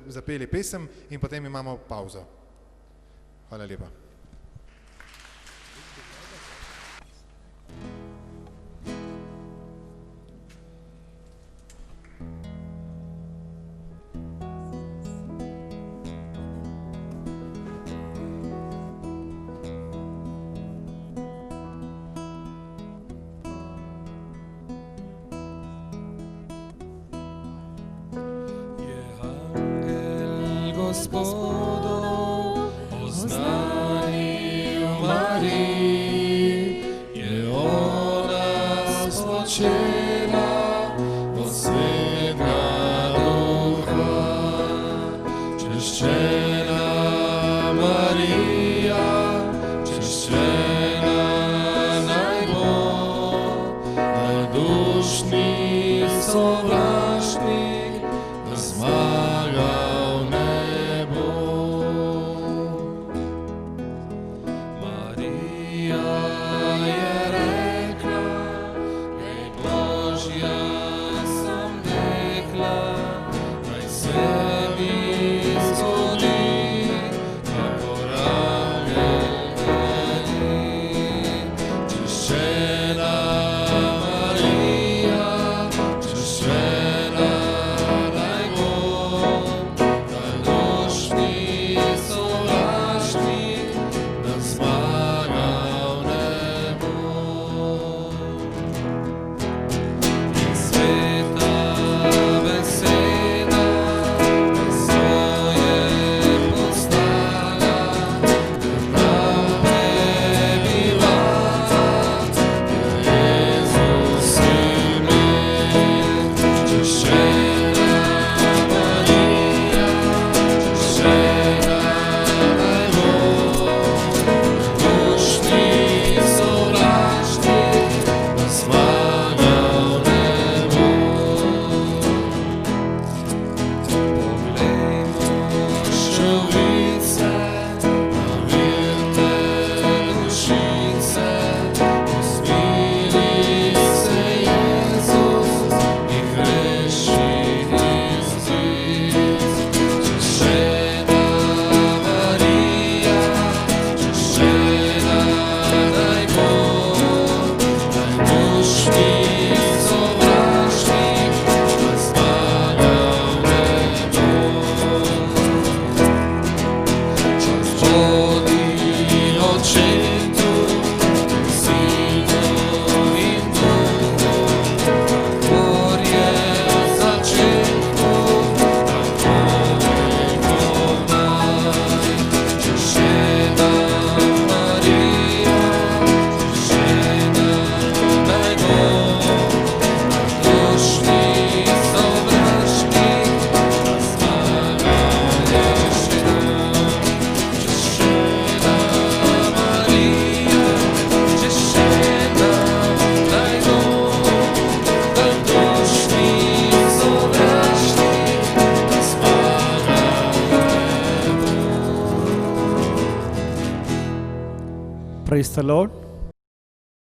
zapeli pesem in potem imamo pauzo. Hvala lepa. Gospodo, oznanil Mariji, je ona spočela od Svetega Duha. Češčena Marija, češčena naj bo, najdušni sovražnik, da zmaga. Maria Praise the Lord.